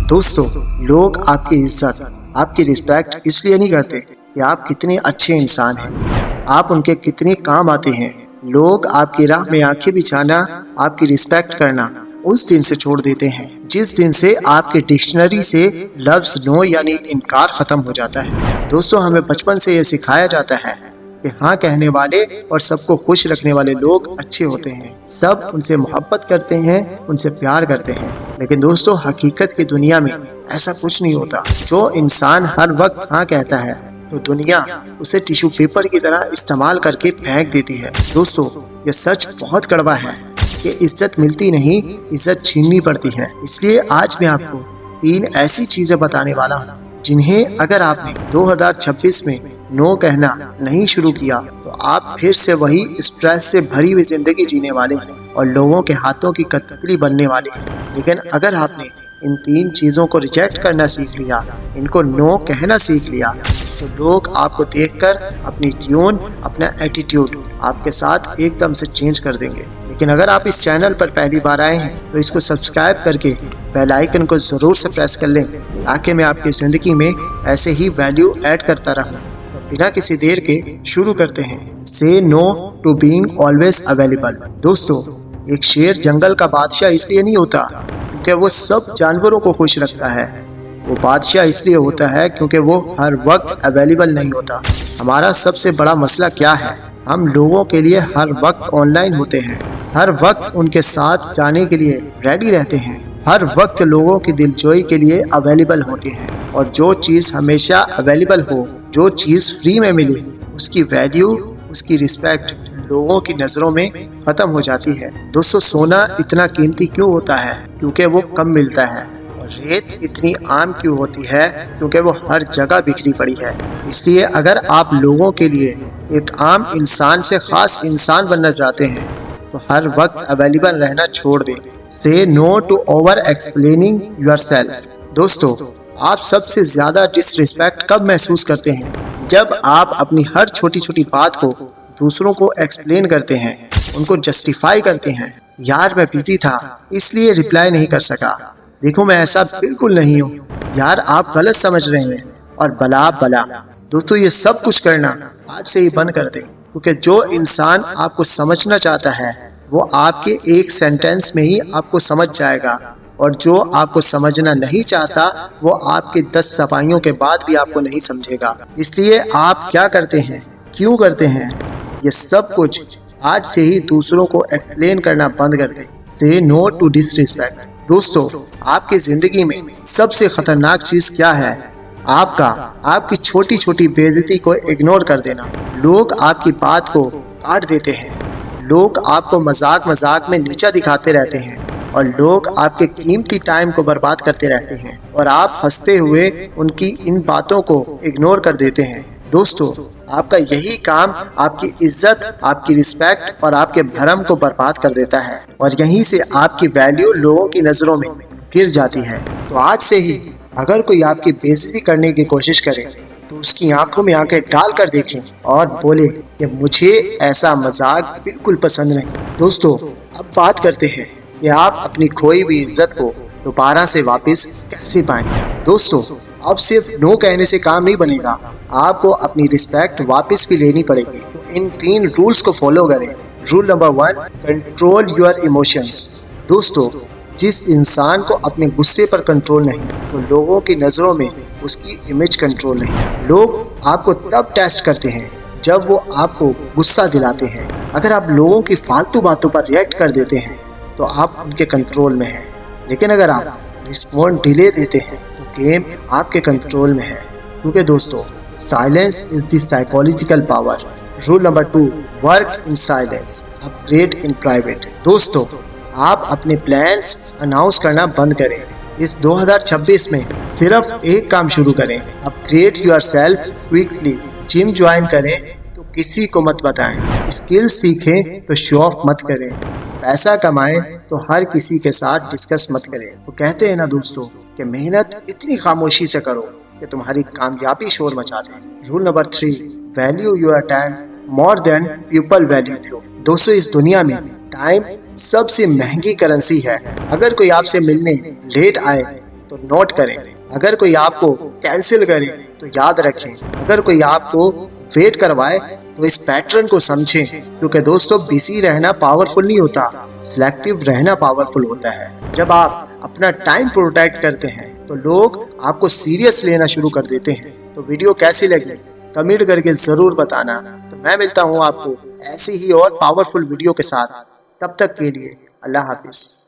दोस्तों, लोग आपकी इज्जत, आपकी रिस्पेक्ट इसलिए नहीं करते कि आप कितने अच्छे इंसान हैं, आप उनके कितने काम आते हैं। लोग आपकी राह में आंखें बिछाना, आपकी रिस्पेक्ट करना उस दिन से छोड़ देते हैं जिस दिन से आपके डिक्शनरी से लफ्ज नो यानी इनकार खत्म हो जाता है। दोस्तों, हमें बचपन से ये सिखाया जाता है कि हाँ कहने वाले और सबको खुश रखने वाले लोग अच्छे होते हैं, सब उनसे मोहब्बत करते हैं, उनसे प्यार करते हैं। लेकिन दोस्तों, हकीकत की दुनिया में ऐसा कुछ नहीं होता। जो इंसान हर वक्त हाँ कहता है तो दुनिया उसे टिश्यू पेपर की तरह इस्तेमाल करके फेंक देती है। दोस्तों, ये सच बहुत कड़वा है कि इज्जत मिलती नहीं, इज्जत छीननी पड़ती है। इसलिए आज मैं आपको 3 ऐसी चीजें बताने वाला हूँ जिन्हें अगर आपने 2026 में नो कहना नहीं शुरू किया तो आप फिर से वही स्ट्रेस से भरी हुई जिंदगी जीने वाले हैं और लोगों के हाथों की कठपुतली बनने वाले हैं। लेकिन अगर आपने इन 3 चीजों को रिजेक्ट करना सीख लिया, इनको नो कहना सीख लिया, तो लोग आपको देखकर अपनी ट्यून, अपना एटीट्यूड आपके साथ एकदम से चेंज कर देंगे। लेकिन अगर आप इस चैनल पर पहली बार आए हैं तो इसको सब्सक्राइब करके बेल आइकन को ज़रूर से प्रेस कर लें ताकि मैं आपकी ज़िंदगी में ऐसे ही वैल्यू ऐड करता रहूं। तो बिना किसी देर के शुरू करते हैं। Say no to being always available. दोस्तों, एक शेर जंगल का बादशाह इसलिए नहीं होता क्योंकि वो सब जानवरों को खुश रखता है, वो बादशाह इसलिए होता है क्योंकि वो हर वक्त अवेलेबल नहीं होता। हमारा सबसे बड़ा मसला क्या है? हम लोगों के लिए हर वक्त ऑनलाइन होते हैं, हर वक्त उनके साथ जाने के लिए रेडी रहते हैं, हर वक्त लोगों की दिलजोई के लिए अवेलेबल होते हैं। और जो चीज़ हमेशा अवेलेबल हो, जो चीज़ फ्री में मिले, उसकी वैल्यू, उसकी रिस्पेक्ट लोगों की नज़रों में ख़त्म हो जाती है। दोस्तों, सोना इतना कीमती क्यों होता है? क्योंकि वो कम मिलता है। और रेत इतनी आम क्यों होती है? क्योंकि वो हर जगह बिखरी पड़ी है। इसलिए अगर आप लोगों के लिए एक आम इंसान से ख़ास इंसान बनना चाहते हैं तो हर वक्त अवेलेबल रहना छोड़ दें। Say no to over explaining yourself. दोस्तों, आप सबसे ज़्यादा डिसरिस्पेक्ट कब महसूस करते हैं? जब आप अपनी हर छोटी छोटी बात को दूसरों को एक्सप्लेन करते हैं, उनको जस्टिफाई करते हैं। यार, मैं बिजी था इसलिए रिप्लाई नहीं कर सका। देखो, मैं ऐसा बिल्कुल नहीं हूँ। यार, आप गलत समझ रहे हैं। और बला बला। दोस्तों, ये सब कुछ करना आज से ही बंद कर दें, क्योंकि जो इंसान आपको समझना चाहता है वो आपके एक सेंटेंस में ही आपको समझ जाएगा, और जो आपको समझना नहीं चाहता वो आपके 10 सफाइयों के बाद भी आपको नहीं समझेगा। इसलिए आप क्या करते हैं, क्यों करते हैं, ये सब कुछ आज से ही दूसरों को एक्सप्लेन करना बंद कर दें। Say no to disrespect. दोस्तों, आपकी जिंदगी में सबसे खतरनाक चीज क्या है? आपकी छोटी छोटी बेइज्जती को इग्नोर कर देना। लोग आपकी बात को काट देते हैं, लोग आपको मजाक मजाक में नीचा दिखाते रहते हैं, और लोग आपके कीमती टाइम को बर्बाद करते रहते हैं और आप हंसते हुए उनकी इन बातों को इग्नोर कर देते हैं। दोस्तों, आपका यही काम आपकी इज्जत, आपकी रिस्पेक्ट और आपके भरम को बर्बाद कर देता है, और यहीं से आपकी वैल्यू लोगों की नज़रों में गिर जाती है। तो आज से ही अगर कोई आपकी बेइज्जती करने की कोशिश करे तो उसकी आंखों में आंखें डाल कर देखें और बोले कि मुझे ऐसा मजाक बिल्कुल पसंद नहीं। दोस्तों, अब बात करते हैं कि आप अपनी खोई हुई इज्जत को दोबारा से वापस कैसे पाएं। दोस्तों, अब सिर्फ नो कहने से काम नहीं बनेगा, आपको अपनी रिस्पेक्ट वापस भी लेनी पड़ेगी। तो इन 3 रूल्स को फॉलो करें। Rule number 1, control your emotions. दोस्तों, जिस इंसान को अपने गुस्से पर कंट्रोल नहीं तो लोगों की नज़रों में उसकी इमेज कंट्रोल नहीं। लोग आपको तब टेस्ट करते हैं जब वो आपको गुस्सा दिलाते हैं। अगर आप लोगों की फालतू बातों पर रिएक्ट कर देते हैं तो आप उनके कंट्रोल में हैं, लेकिन अगर आप रिस्पॉन्ड डिले देते हैं तो गेम आपके कंट्रोल में है। क्योंकि दोस्तों, silence is the psychological power. Rule number 2, work in silence, upgrade in private. दोस्तों, आप अपने प्लान्स अनाउंस करना बंद करें। इस 2026 में सिर्फ एक काम शुरू करें, upgrade yourself quickly. Gym join करें तो किसी को मत बताएं, स्किल सीखें तो शो ऑफ मत करें, पैसा कमाएं तो हर किसी के साथ डिस्कस मत करें। तो कहते हैं ना दोस्तों कि मेहनत इतनी खामोशी से करो कि तुम्हारी कामयाबी शोर मचा दे। Rule number 3, value your time more than people value you. दोस्तों, इस दुनिया में टाइम सबसे महंगी करेंसी है। अगर कोई आपसे मिलने लेट आए तो तो नोट करें। अगर कोई आपको कैंसिल करे तो याद रखें। अगर कोई आपको वेट करवाए तो इस पैटर्न को समझें, क्योंकि दोस्तों बिजी रहना पावरफुल नहीं होता, सिलेक्टिव रहना पावरफुल होता है। जब आप अपना टाइम प्रोटेक्ट करते हैं तो लोग आपको सीरियस लेना शुरू कर देते हैं। तो वीडियो कैसी लगी कमेंट करके जरूर बताना। तो मैं मिलता हूँ आपको ऐसी ही और पावरफुल वीडियो के साथ। तब तक के लिए अल्लाह हाफिज।